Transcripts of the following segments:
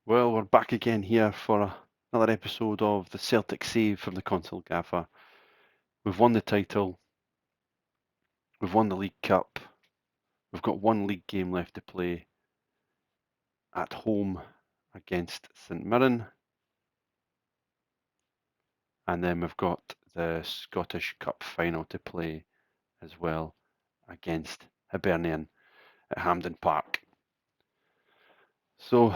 Well, we're back again here for another episode of the Celtic Save from the Console Gaffer. We've won the title, we've won the League Cup, we've got one league game left to play at home against St Mirren, and then we've got the Scottish Cup final to play as well against Hibernian at Hampden Park. So,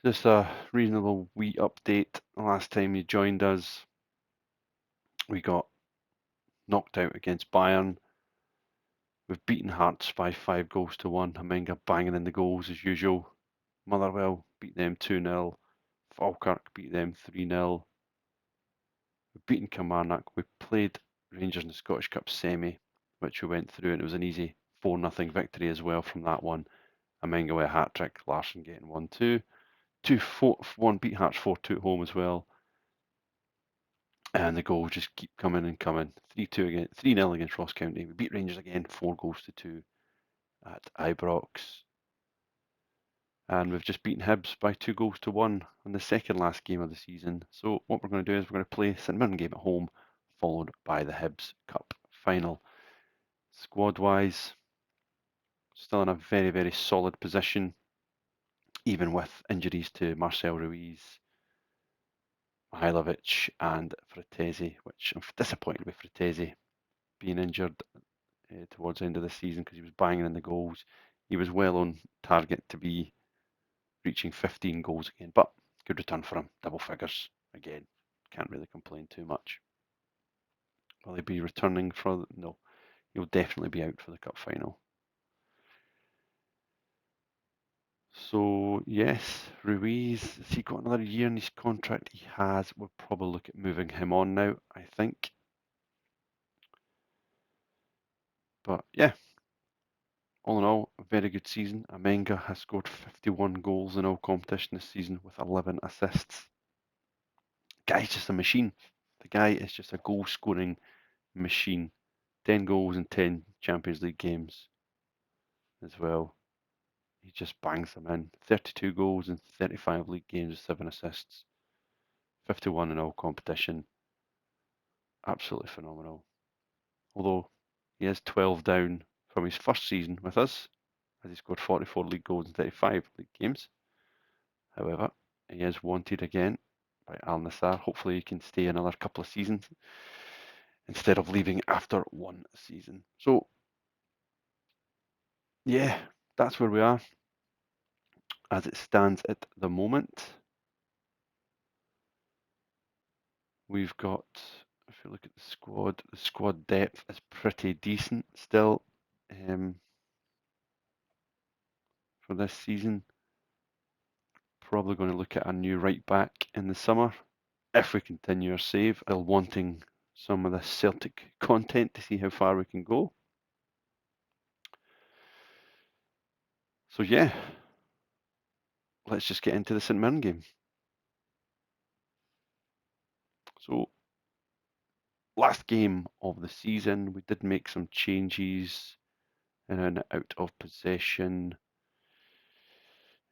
just a reasonable wee update. Last time you joined us, we got knocked out against Bayern. We've beaten Hearts by 5 goals to 1. Hamenga banging in the goals as usual. Motherwell beat them 2-0. Falkirk beat them 3-0. We've beaten Kilmarnock. We played Rangers in the Scottish Cup semi, which we went through, and it was an easy 4-0 victory as well from that one. Hamenga with a hat-trick, Larson getting 1-2. 2-1 beat Hearts 4-2 at home as well. And the goals just keep coming and coming. 3-0 against Ross County. We beat Rangers again, 4 goals to 2 at Ibrox. And we've just beaten Hibs by 2 goals to 1 in the second last game of the season. So what we're going to do is we're going to play St Mirren game at home, followed by the Hibs Cup final. Squad-wise, still in a very, very solid position, even with injuries to Marcel Ruiz, Mihailovic and Fratesi, which I'm disappointed with Fratesi being injured towards the end of the season because he was banging in the goals. He was well on target to be reaching 15 goals again, but good return for him, double figures again. Can't really complain too much. Will he be returning for? No, he'll definitely be out for the cup final. So yes, Ruiz, has he got another year in his contract? He has. We'll probably look at moving him on now, I think. But yeah, all in all, a very good season. Amenga has scored 51 goals in all competition this season with 11 assists. Guy's just a machine. The guy is just a goal scoring machine. 10 goals in 10 Champions League games as well. He just bangs them in. 32 goals in 35 league games with 7 assists. 51 in all competition. Absolutely phenomenal. Although he is 12 down from his first season with us, as he scored 44 league goals in 35 league games. However, he is wanted again by Al Nassr. Hopefully he can stay another couple of seasons instead of leaving after one season. So, yeah, that's where we are as it stands at the moment. We've got, if you look at the squad depth is pretty decent still for this season. Probably going to look at a new right back in the summer if we continue our save. Still wanting some of the Celtic content to see how far we can go. So yeah, let's just get into the St Mirren game. So last game of the season, we did make some changes in and out of possession.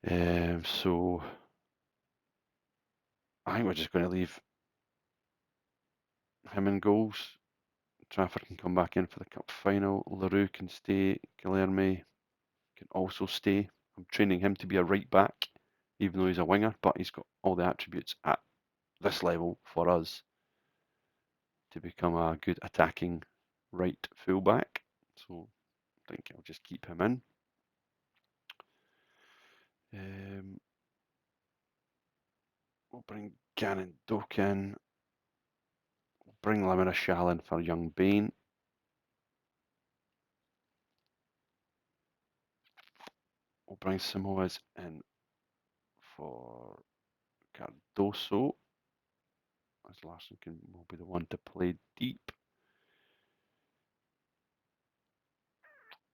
So I think we're just going to leave him in goals. Trafford can come back in for the cup final. LaRue can stay. Guilherme can also stay. I'm training him to be a right back, even though he's a winger, but he's got all the attributes at this level for us to become a good attacking right fullback. So I think I'll just keep him in. We'll bring Gannon Doak in. We'll bring Lamina Shal in for young Bain. We'll bring Samoas in for Cardoso, as Larson will be the one to play deep.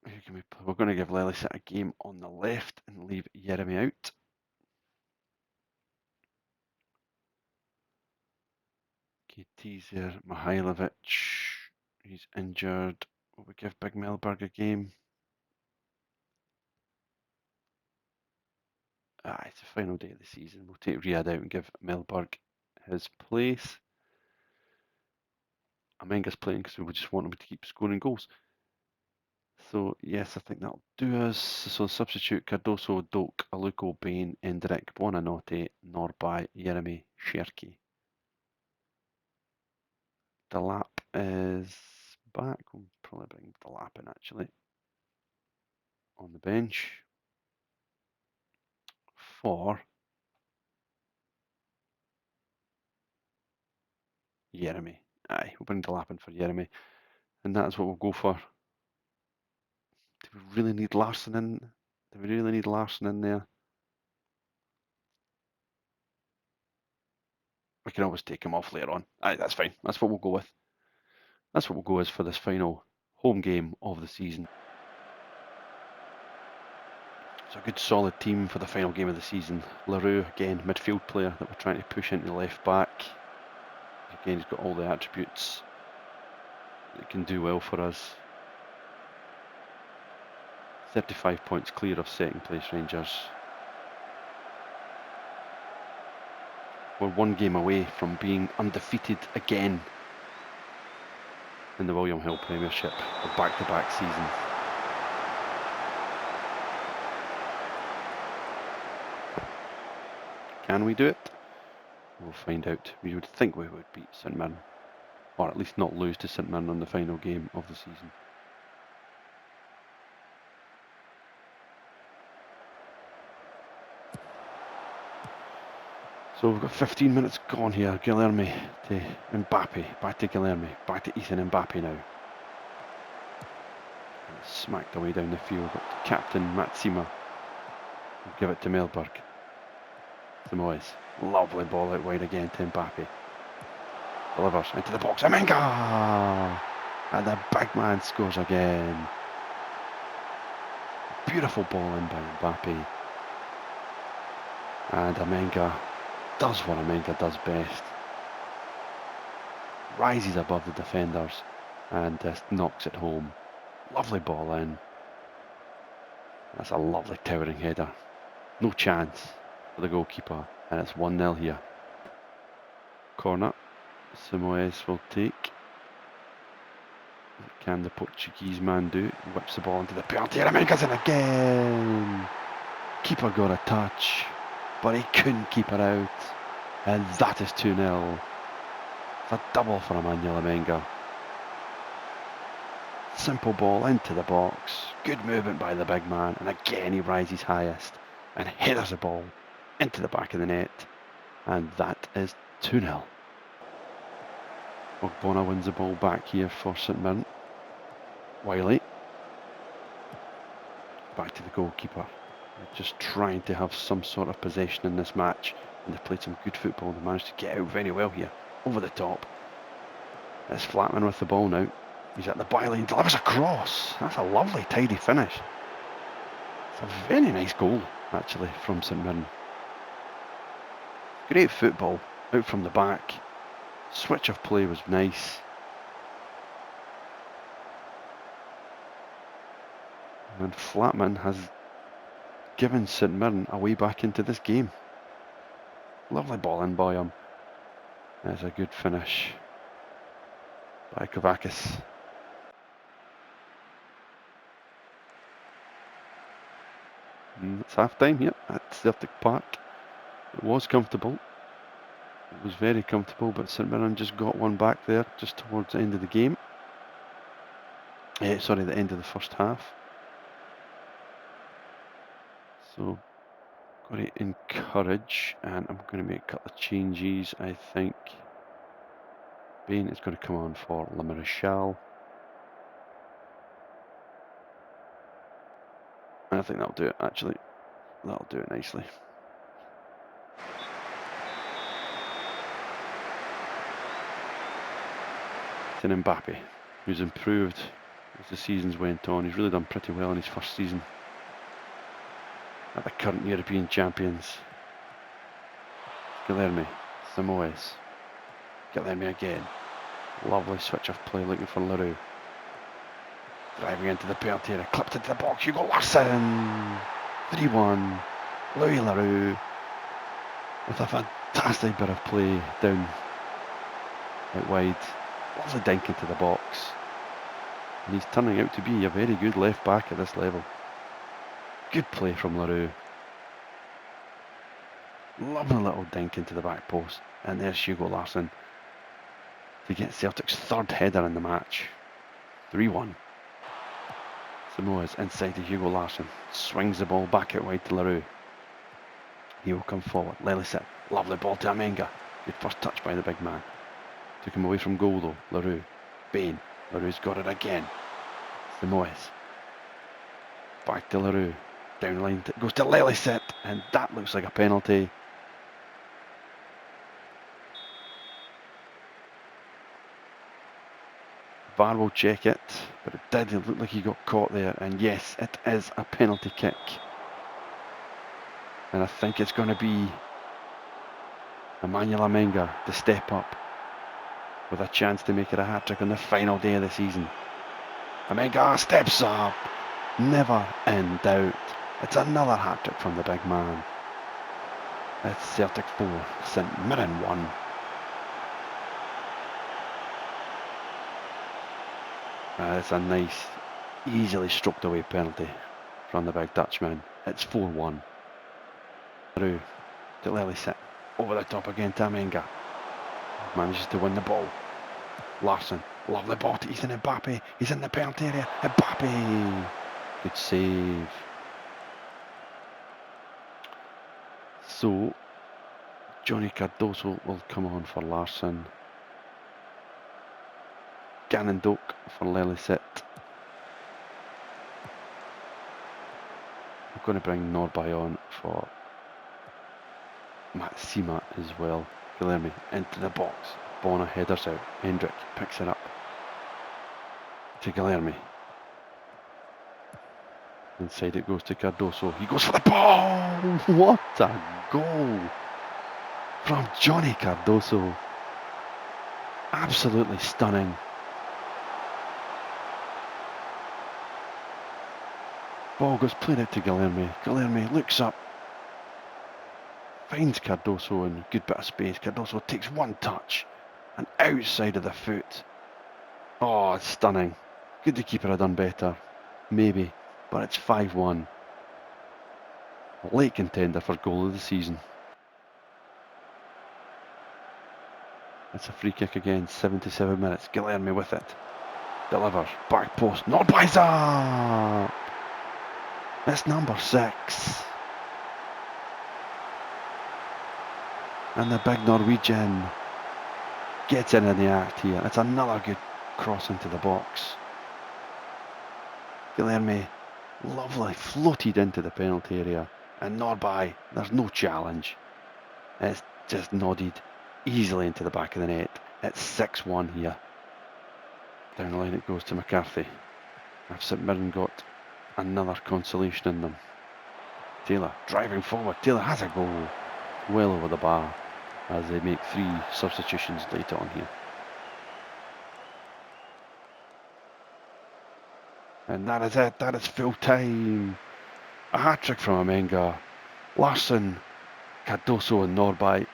Who can we play? We're going to give Lelisat a game on the left and leave Jeremy out. KT's there. Mihailovic, he's injured. Will we give Big Melberg a game? It's the final day of the season. We'll take Riyadh out and give Melberg his place. Amenga's playing because we just want him to keep scoring goals. So, yes, I think that'll do us. So, substitute Cardoso, Doak, Aluko, Bain, Endrick, Buonanotte, Norby, Jeremy, Sherky. Delap is back. We'll probably bring Delap in actually on the bench for Jeremy. Aye, we'll bring Delap in for Jeremy. And that's what we'll go for. Do we really need Larson in? Do we really need Larson in there? We can always take him off later on. Aye, that's fine. That's what we'll go with. That's what we'll go with for this final home game of the season. So a good solid team for the final game of the season. LaRue, again, midfield player that we're trying to push into left back. Again, he's got all the attributes that can do well for us. 35 points clear of second place Rangers. We're one game away from being undefeated again in the William Hill Premiership for back-to-back seasons. Can we do it? We'll find out. We would think we would beat St Mirren, or at least not lose to St Mirren on the final game of the season. So we've got 15 minutes gone here. Guilherme to Mbappe, back to Guilherme, back to Ethan Mbappe now. And it's smacked away down the field, but Captain Matsima will give it to Melberg. Samoes, lovely ball out wide again to Mbappe. Delivers into the box, Amenga! And the big man scores again. Beautiful ball in by Mbappe. And Amenga does what Amenga does best. Rises above the defenders and just knocks it home. Lovely ball in. That's a lovely towering header. No chance for the goalkeeper, and it's 1-0 here. Corner. Samoes will take. What can the Portuguese man do? He whips the ball into the penalty area. Amenga's in again. Keeper got a touch, but he couldn't keep it out. And that is 2-0. It's a double for Emmanuel Amenga. Simple ball into the box. Good movement by the big man. And again he rises highest and headers the ball into the back of the net. And that is 2-0. Ogbonna wins the ball back here for St Mirren. Wiley. Back to the goalkeeper. They're just trying to have some sort of possession in this match. And they've played some good football. They managed to get out very well here. Over the top. It's Flatman with the ball now. He's at the byline, delivers a cross. That's a lovely, tidy finish. It's a very nice goal, actually, from St Mirren. Great football, out from the back. Switch of play was nice. And Flatman has given St Mirren a way back into this game. Lovely ball in by him. That's a good finish by Kovacis. It's half time here at Celtic Park. It was comfortable. It was very comfortable, but St Mirren just got one back there just towards the end of the game. Sorry, the end of the first half. So, got to encourage, and I'm going to make a couple of changes. I think Bain is going to come on for Le Maréchal. And I think that'll do it, actually. That'll do it nicely. To Mbappe, who's improved as the seasons went on. He's really done pretty well in his first season at the current European champions. Guilherme, Samoes. Guilherme again. Lovely switch of play looking for LaRue. Driving into the penalty area, clipped into the box. Hugo Larsson! 3-1. Louis Leroux with a fantastic bit of play down out wide. Lovely dink into the box. And he's turning out to be a very good left back at this level. Good play from Leroux. Lovely little dink into the back post. And there's Hugo Larsson to get Celtic's third header in the match. 3-1. Samoa's inside to Hugo Larsson. Swings the ball back out wide to Leroux. He will come forward. Lelicet. Lovely ball to Amenga. Good first touch by the big man. Took him away from goal though. Leroux. Bain. Leroux's got it again. Samoa's. Back to Leroux. Down line. Goes to Lelicet. And that looks like a penalty. VAR will check it, but it did look like he got caught there, and yes, it is a penalty kick. And I think it's going to be Emmanuel Amenga to step up with a chance to make it a hat-trick on the final day of the season. Amenga steps up, never in doubt. It's another hat-trick from the big man. It's Celtic 4, St Mirren 1. It's a nice, easily stroked away penalty from the big Dutchman. It's 4-1. Through to Lelicet. Over the top again to Amenga. Manages to win the ball. Larsson. Lovely ball to Ethan Mbappe. He's in the penalty area. Mbappe. Good save. So, Johnny Cardoso will come on for Larsson. Gannon Doak for Lelicet. I'm going to bring Norby on for Matsima as well. Guilherme into the box. Bona headers out. Hendrick picks it up to Guilherme. Inside it goes to Cardoso. He goes for the ball! What a goal from Johnny Cardoso. Absolutely stunning. Ball goes played out to Guilherme. Guilherme looks up. Finds Cardoso in a good bit of space. Cardoso takes one touch and outside of the foot. Oh, it's stunning. Could the keeper have done better? Maybe, but it's 5-1. A late contender for goal of the season. It's a free kick again, 77 minutes. Guilherme with it. Delivers. Back post. Not by up. It's number 6. And the big Norwegian gets in the act here. It's another good cross into the box. Guilherme, lovely, floated into the penalty area. And Norby, there's no challenge. It's just nodded easily into the back of the net. It's 6-1 here. Down the line it goes to McCarthy. Have St Mirren got another consolation in them? Taylor driving forward. Taylor has a goal. Well over the bar as they make 3 substitutions later on here. And that is it. That is full time. A hat-trick from Amenga. Larsson, Cardoso and Norby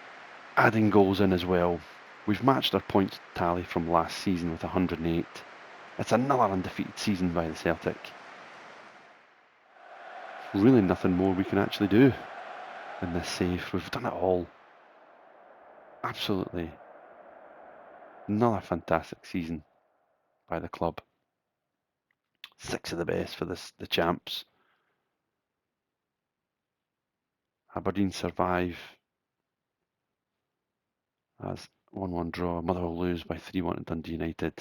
adding goals in as well. We've matched our points tally from last season with 108. It's another undefeated season by the Celtic. Really nothing more we can actually do in this save. We've done it all. Absolutely. Another fantastic season by the club. 6 of the best for the champs. Aberdeen survive as 1-1 draw. Motherwell lose by 3-1 to Dundee United.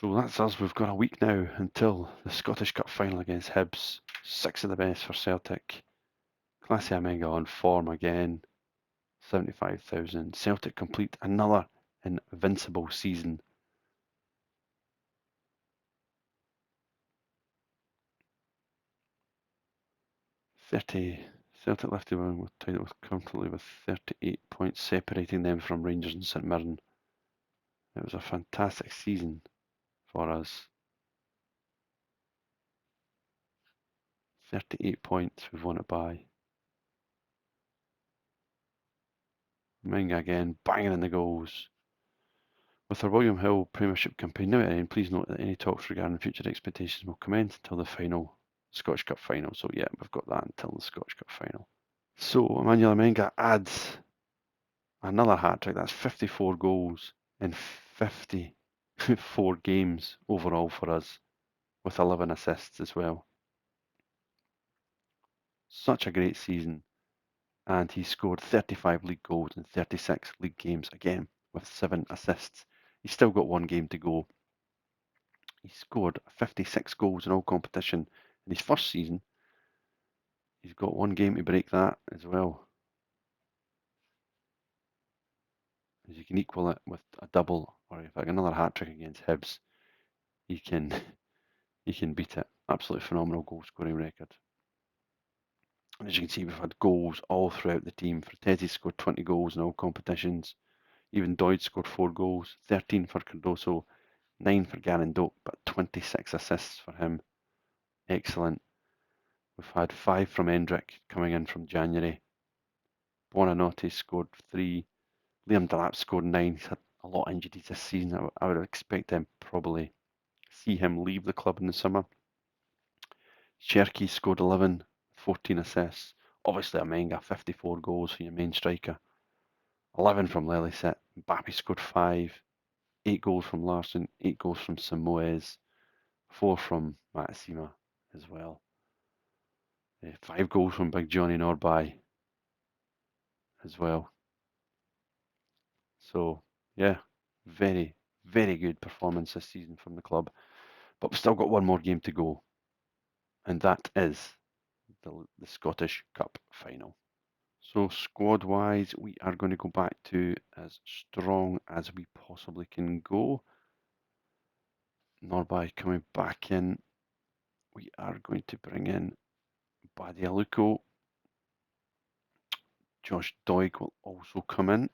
So that's us. We've got a week now until the Scottish Cup final against Hibs. 6 of the best for Celtic. Classy Amenga on form again. 75,000. Celtic complete another invincible season. Celtic lifted one with title comfortably with 38 points separating them from Rangers and St Mirren. It was a fantastic season for us. 38 points, we've won it by. Minga again, banging in the goals. With our William Hill Premiership campaign now at end, please note that any talks regarding future expectations will commence until the final Scottish Cup final. So yeah, we've got that until the Scottish Cup final. So Emmanuel Menga adds another hat-trick. That's 54 goals in 54 games overall for us, with 11 assists as well. Such a great season. And he scored 35 league goals in 36 league games, again, with 7 assists. He's still got one game to go. He scored 56 goals in all competition in his first season. He's got one game to break that as well. As you can equal it with a double, or if like another hat-trick against Hibs, he can beat it. Absolutely phenomenal goal-scoring record. And as you can see, we've had goals all throughout the team. Fratesi scored 20 goals in all competitions. Even Doyd scored 4 goals, 13 for Cardoso, 9 for Garandok, but 26 assists for him. Excellent. We've had 5 from Endrick coming in from January. Buonanotte scored 3. Liam Delap scored 9. He's had a lot of injuries this season. I would expect them probably see him leave the club in the summer. Cherky scored 11, 14 assists. Obviously, Amenga, 54 goals for your main striker. 11 from Lelicet. Mbappe scored 5. 8 goals from Larson. 8 goals from Samoes. 4 from Matsima as well. 5 goals from Big Johnny Norby as well. So, yeah, very, very good performance this season from the club. But we've still got one more game to go. And that is the Scottish Cup final. So squad-wise, we are going to go back to as strong as we possibly can go. Norby coming back in. We are going to bring in Badialuko. Josh Doig will also come in.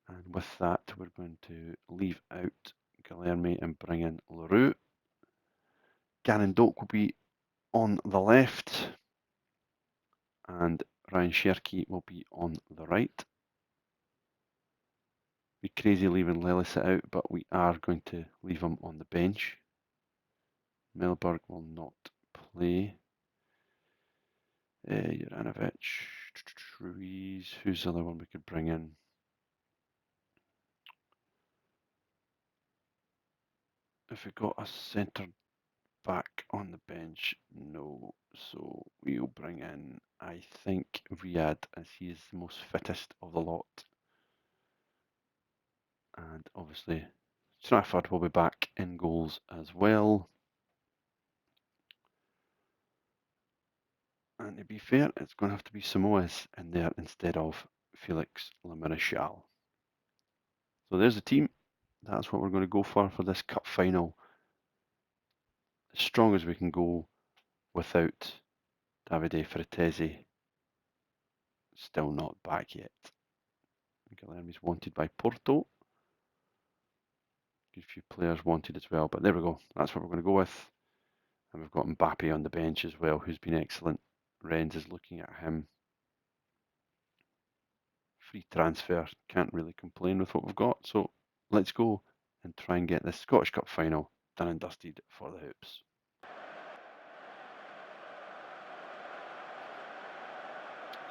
And with that, we're going to leave out Guilherme and bring in Leroux. Gannon Doak will be on the left. And Ryan Sherky will be on the right. Be crazy leaving Lelicet out, but we are going to leave him on the bench. Melberg will not play. Juranovic, Ruiz, who's the other one we could bring in? If we got a centre back on the bench, no. So we'll bring in, I think, Riyad, as he is the most fittest of the lot. And obviously, Trafford will be back in goals as well. And to be fair, it's going to have to be Samoas in there instead of Felix Lamarechal. So there's the team. That's what we're going to go for this cup final. As strong as we can go without Davide Fratesi. Still not back yet. Guilherme's wanted by Porto. Good few players wanted as well, but there we go. That's what we're going to go with. And we've got Mbappe on the bench as well, who's been excellent. Rennes is looking at him. Free transfer. Can't really complain with what we've got. So let's go and try and get this Scottish Cup final done and dusted for the Hoops.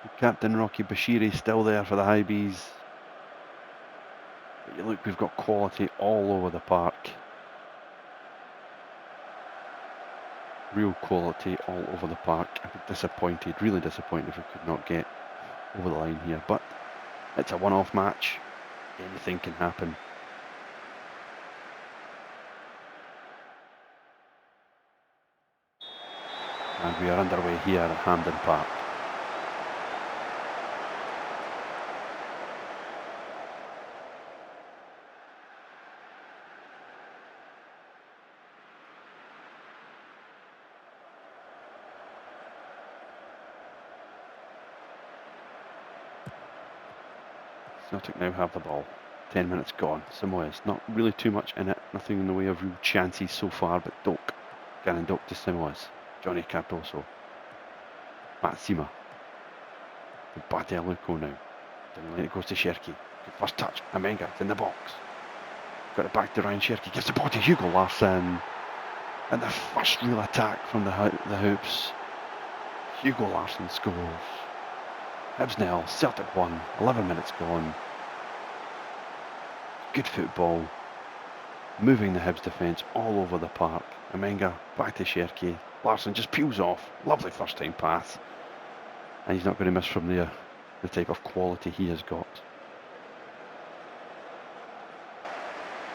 So Captain Rocky Bashiri still there for the High Bees. But you look, we've got quality all over the park. Real quality all over the park. I'd be disappointed, really disappointed if we could not get over the line here. But it's a one-off match. Anything can happen. And we are underway here at Hampden Park. Celtic now have the ball. 10 minutes gone. Samoas, not really too much in it. Nothing in the way of real chances so far, but Doak. Gannon Doak to Samoas. Johnny Cardoso. Matsima. To Badialuko now. Down the lane it goes to Sherky. Good first touch. Amenga, it's in the box. Got it back to Ryan Sherky. Gives the ball to Hugo Larsson. And the first real attack from the hoops. Hugo Larsson scores. Hibs 0, Celtic 1. 11 minutes gone. Good football. Moving the Hibs defence all over the park. Amenga back to Sherky. Larsson just peels off. Lovely first time pass. And he's not going to miss from there. The type of quality he has got.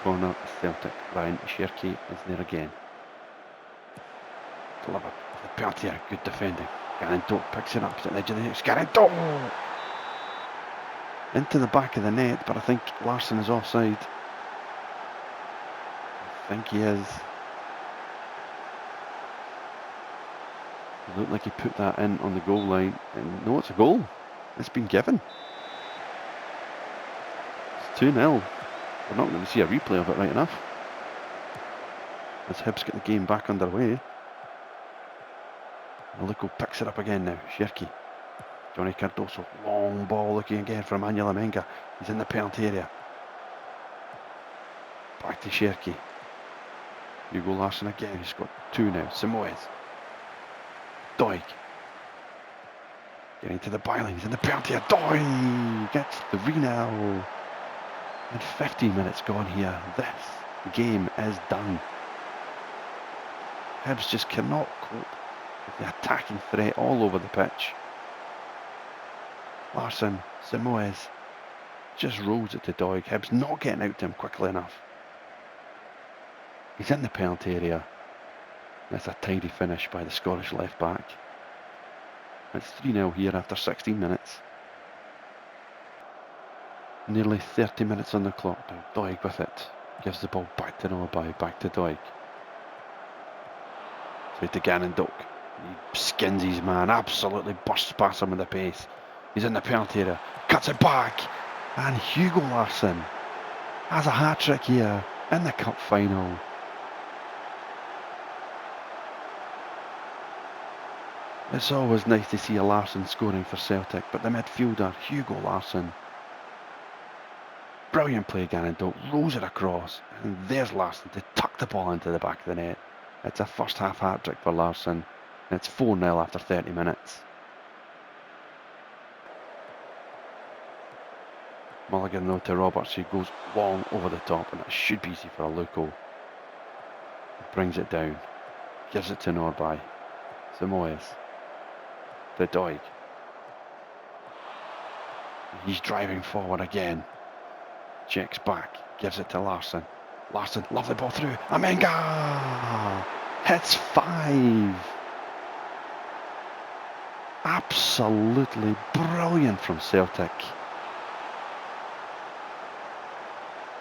Corner Celtic. Ryan Sherky is there again. Delivered. The penalty, good defending. Gannon Doak picks it up to the edge of the net. Gannon Doak! Into the back of the net, but I think Larsson is offside. I think he is. It looked like he put that in on the goal line. And no, it's a goal. It's been given. It's 2-0. We're not going to see a replay of it right enough. As Hibs get the game back underway. Aluko picks it up again now. Sherky. Johnny Cardoso. Long ball looking again for Emmanuel Amenga. He's in the penalty area. Back to Sherky. Hugo Larsson again. He's got 2 now. Samoes. Doig. Getting to the byline. He's in the penalty area. Doig gets 3 now. And 15 minutes gone here. This game is done. Hibs just cannot cope with the attacking threat all over the pitch. Larsson, Samoes, just rolls it to Doig. Hibs not getting out to him quickly enough. He's in the penalty area. That's a tidy finish by the Scottish left back. It's 3-0 here after 16 minutes. Nearly 30 minutes on the clock now. Doig with it. Gives the ball back to Noabai, back to Doig. So to Gannon Doak. He skins his man, absolutely bursts past him with the pace. He's in the penalty area, cuts it back, and Hugo Larsson has a hat-trick here in the cup final. It's always nice to see a Larsson scoring for Celtic, but the midfielder, Hugo Larsson, brilliant play, Gannon Doak, rolls it across, and there's Larsson to tuck the ball into the back of the net. It's a first half hat-trick for Larsson, and it's 4-0 after 30 minutes. Mulligan though to Roberts, who goes long over the top, and it should be easy for Aluko. Brings it down, gives it to Norby. Samoes to Doig. He's driving forward again. Checks back, gives it to Larsson. Larsson, lovely ball through. Amenga hits 5. Absolutely brilliant from Celtic.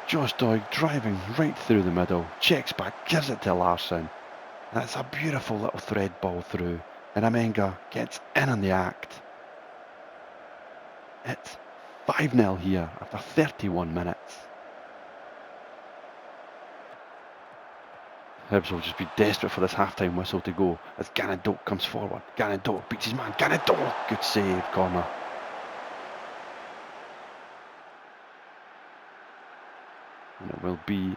Josh Doig driving right through the middle, checks back, gives it to Larsson. That's a beautiful little thread ball through, and Amenga gets in on the act. It's 5-0 here after 31 minutes. Hibs will just be desperate for this half-time whistle to go as Gannon Doak comes forward. Gannon Doak beats his man. Gannon Doak, good save, corner. And it will be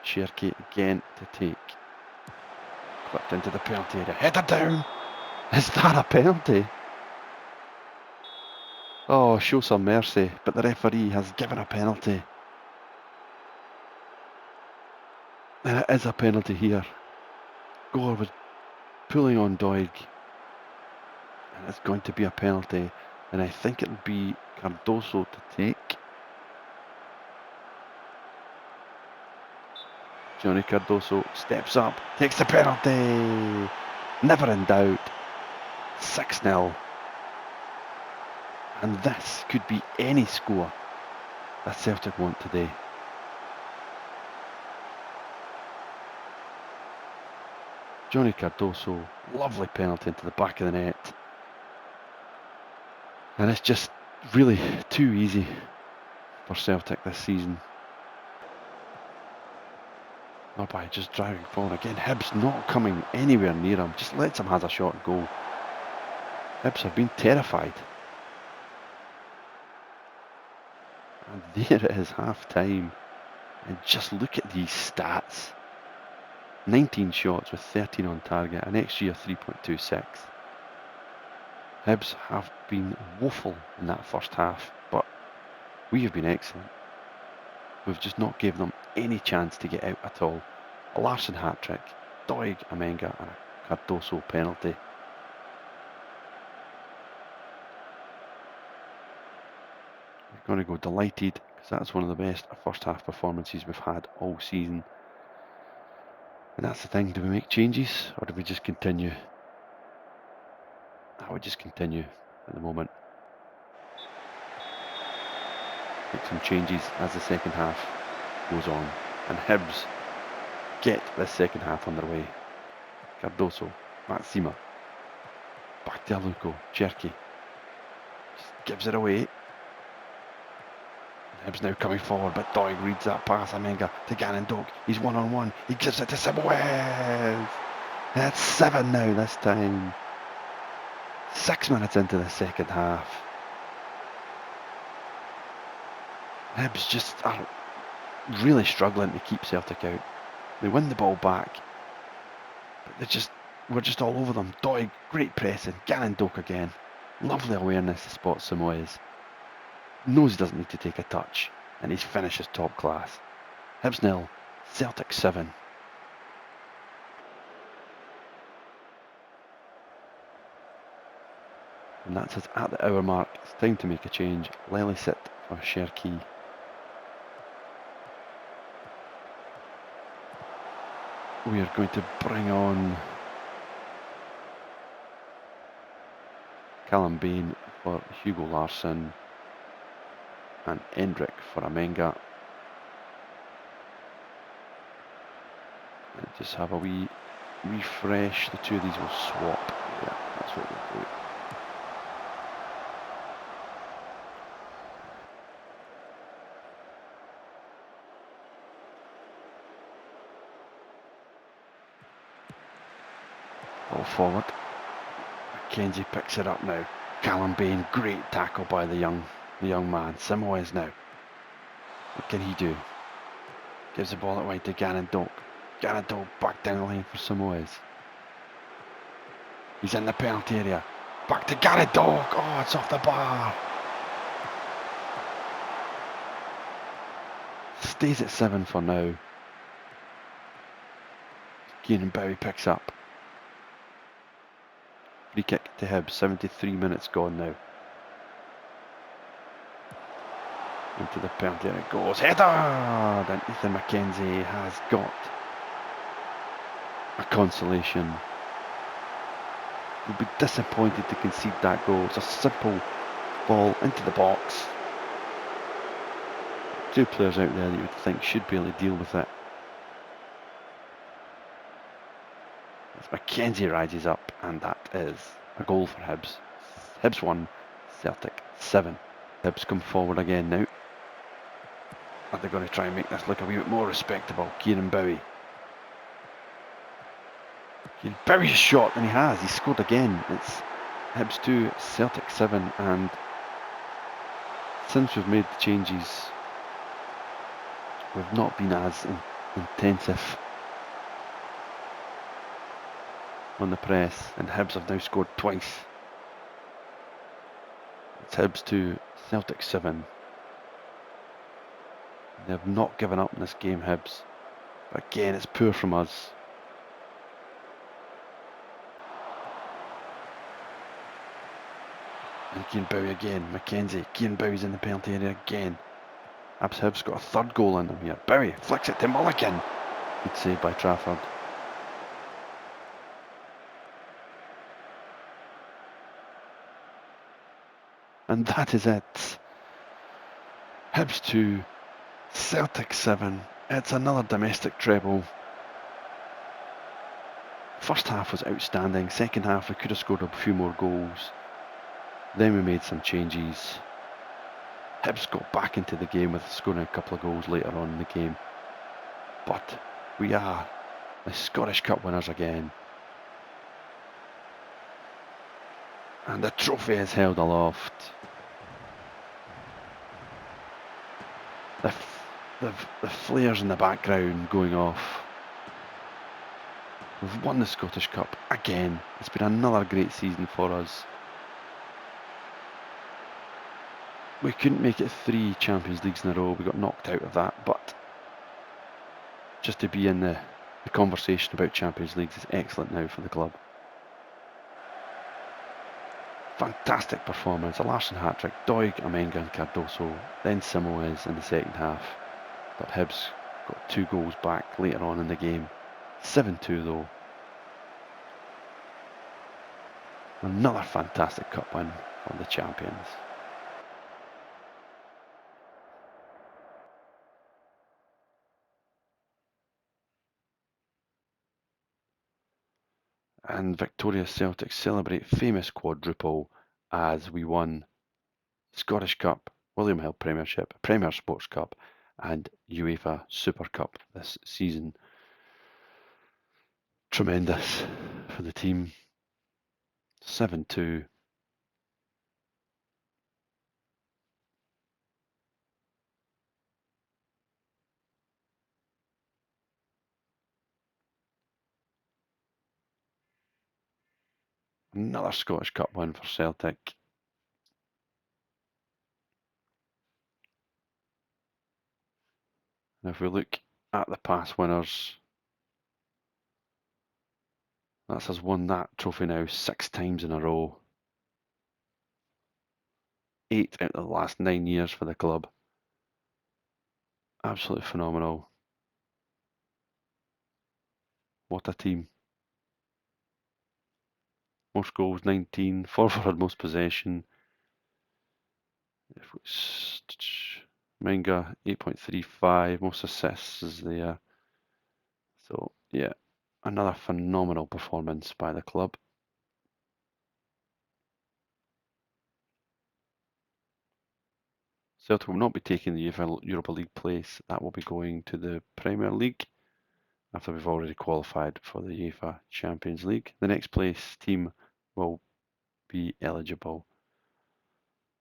Sherky again to take. Clipped into the penalty area. Header down. Is that a penalty? Oh, show some mercy. But the referee has given a penalty. And it is a penalty here. Gore was pulling on Doig. And it's going to be a penalty. And I think it'll be Cardoso to take. Johnny Cardoso steps up, takes the penalty. Never in doubt. 6-0. And this could be any score that Celtic want today. Johnny Cardoso, lovely penalty into the back of the net. And it's just really too easy for Celtic this season. Nobby just driving forward again. Hibs not coming anywhere near him. Just lets him have a shot and goal. Hibs have been terrified. And there it is, half time. And just look at these stats. 19 shots with 13 on target, an XG of 3.26. Hibs have been woeful in that first half, but we have been excellent. We've just not given them any chance to get out at all. A Larsson hat-trick, Doig, Amenga and a Cardoso penalty. We're going to go delighted, because that's one of the best first half performances we've had all season. And that's the thing, do we make changes or do we just continue? I would just continue at the moment. Make some changes as the second half goes on. And Hibs get this second half underway. Cardoso, Matsima, back to Aluko, Cherki. Just gives it away. Hibs now coming forward, but Doig reads that pass. Amenga to Gannon Doak. He's one-on-one. He gives it to Samuels. That's 7 now this time. 6 minutes into the second half. Hibs just are really struggling to keep Celtic out. They win the ball back, but we're just all over them. Doig, great pressing. Gannon Doak again. Lovely awareness to spot Samoes. Knows he doesn't need to take a touch, and his finish is top class. Hibs 0, Celtic 7. And that's it at the hour mark. It's time to make a change. Lely sit for Cherki. We are going to bring on Callum Bain for Hugo Larsson and Endrick for Amenga. And just have a wee refresh. The two of these will swap. Yeah, that's what we'll do. Ball forward. Mackenzie picks it up now. Callum Bain, great tackle by the young man. Samoes now. What can he do? Gives the ball away to Gannon Doak. Gannon Doak back down the line for Samoes. He's in the penalty area. Back to Gannon Doak. Oh, it's off the bar. Stays at 7 for now. Kieran Bowie picks up. Free kick to Hibs, 73 minutes gone now. Into the penalty area it goes. Header! And Ethan Mackenzie has got a consolation. He'll be disappointed to concede that goal. It's a simple ball into the box. Two players out there that you would think should be able to deal with it. As Mackenzie rises up, and that is a goal for Hibs. Hibs 1, Celtic 7. Hibs come forward again now. Are they going to try and make this look a wee bit more respectable? Kieran Bowie. Kieran Bowie's shot, and he has. He scored again. It's Hibs 2, Celtic 7, and since we've made the changes, we've not been as intensive on the press, and Hibs have now scored twice. It's Hibs 2, Celtic 7. They have not given up in this game, Hibs. But again, it's poor from us. And Kieran Bowie again, Mackenzie. Kieran Bowie's in the penalty area again. Hibs got a third goal in them here. Bowie flicks it to Mulligan. Good save by Trafford. And that is it. Hibs 2, Celtic 7. It's another domestic treble. First half was outstanding. Second half we could have scored a few more goals. Then we made some changes. Hibs got back into the game with scoring a couple of goals later on in the game. But we are the Scottish Cup winners again. And the trophy is held aloft. The flares in the background going off. We've won the Scottish Cup again. It's been another great season for us. We couldn't make it 3 Champions Leagues in a row. We got knocked out of that, but just to be in the conversation about Champions Leagues is excellent now for the club. Fantastic performance, a Larsson hat-trick, Doig, Amenga and Cardoso, then Simoes in the second half. But Hibs got 2 goals back later on in the game. 7-2 though. Another fantastic cup win for the champions. And victorious Celtic celebrate famous quadruple as we won Scottish Cup, William Hill Premiership, Premier Sports Cup and UEFA Super Cup this season. Tremendous for the team. 7-2. Another Scottish Cup win for Celtic. And if we look at the past winners, that's us won that trophy now 6 times in a row. 8 out of the last 9 years for the club. Absolutely phenomenal. What a team. Most goals, 19. Forward had most possession. If it's Menga, 8.35. Most assists is there. So, yeah, another phenomenal performance by the club. Celtic will not be taking the UEFA Europa League place. That will be going to the Premier League after we've already qualified for the UEFA Champions League. The next place team will be eligible.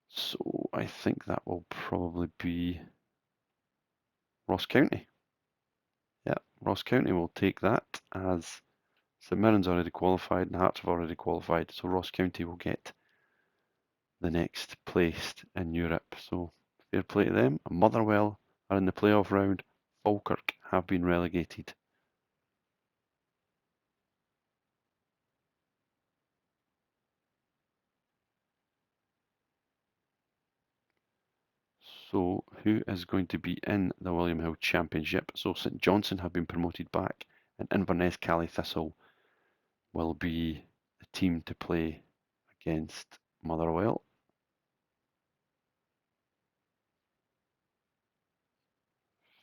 So I think that will probably be Ross County. Yeah, Ross County will take that as St Mirren's already qualified and Hearts have already qualified. So Ross County will get the next placed in Europe. So fair play to them. Motherwell are in the playoff round. Falkirk have been relegated. So who is going to be in the William Hill Championship? So St Johnstone have been promoted back and Inverness Cally Thistle will be the team to play against Motherwell.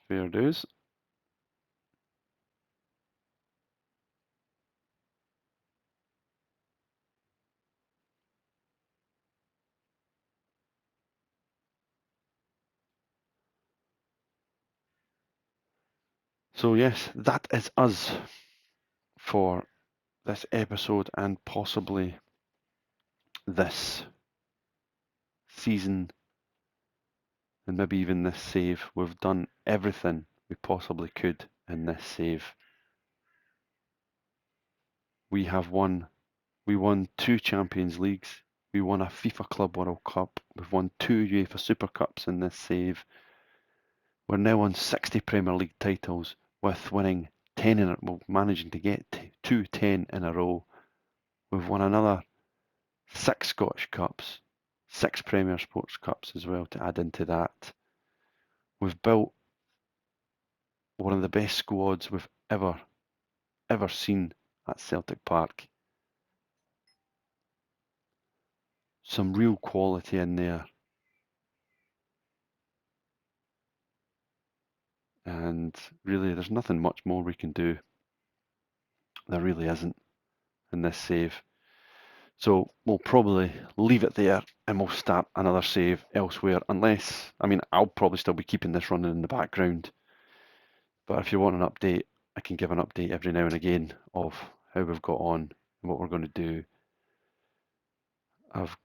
Fair dues. So yes, that is us for this episode and possibly this season and maybe even this save. We've done everything we possibly could in this save. We won 2 Champions Leagues. We won a FIFA Club World Cup. We've won 2 UEFA Super Cups in this save. We're now on 60 Premier League titles with winning 10 in a row, managing to get to 10 in a row. We've won another 6 Scottish Cups, 6 Premier Sports Cups as well to add into that. We've built one of the best squads we've ever seen at Celtic Park. Some real quality in there. And really, there's nothing much more we can do. There really isn't in this save. So we'll probably leave it there and we'll start another save elsewhere unless, I mean, I'll probably still be keeping this running in the background. But if you want an update, I can give an update every now and again of how we've got on and what we're going to do. I've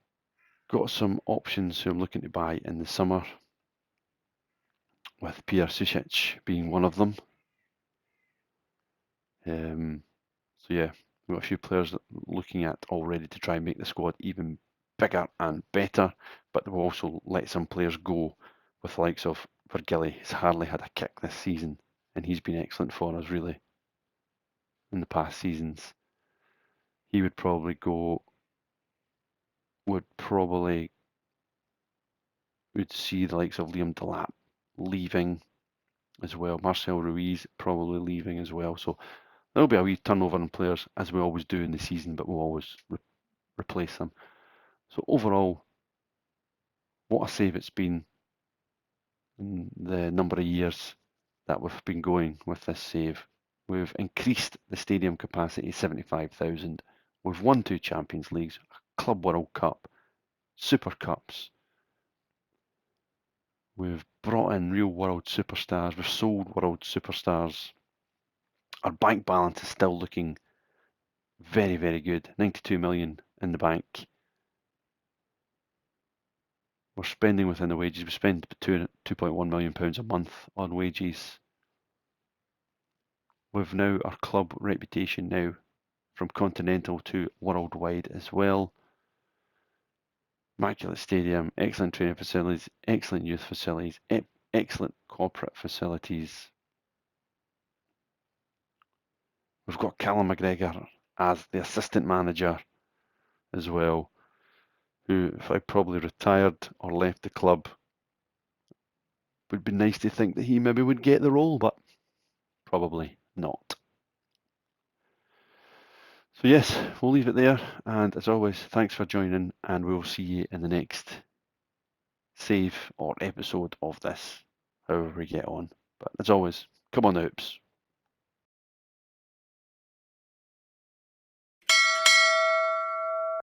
got some options who I'm looking to buy in the summer, with Pierre Sušić being one of them. So yeah, we've got a few players that looking at already to try and make the squad even bigger and better, but we'll also let some players go with the likes of Virgili. He's hardly had a kick this season, and he's been excellent for us really in the past seasons. He would probably go, would see the likes of Liam Delap leaving as well. Marcel Ruiz probably leaving as well. So there'll be a wee turnover in players, as we always do in the season, but we'll always replace them. So overall, what a save it's been in the number of years that we've been going with this save. We've increased the stadium capacity to 75,000. We've won 2 Champions Leagues, a Club World Cup, Super Cups. We've brought in real world superstars. We've sold world superstars. Our bank balance is still looking very, very good. 92 million in the bank. We're spending within the wages. We spend £2.1 million a month on wages. We've now our club reputation now from continental to worldwide as well. Immaculate stadium, excellent training facilities, excellent youth facilities, excellent corporate facilities. We've got Callum McGregor as the assistant manager as well, who, if I probably retired or left the club, would be nice to think that he maybe would get the role, but probably not. So yes, we'll leave it there, and as always, thanks for joining, and we'll see you in the next save or episode of this, however we get on. But as always, come on the hoops.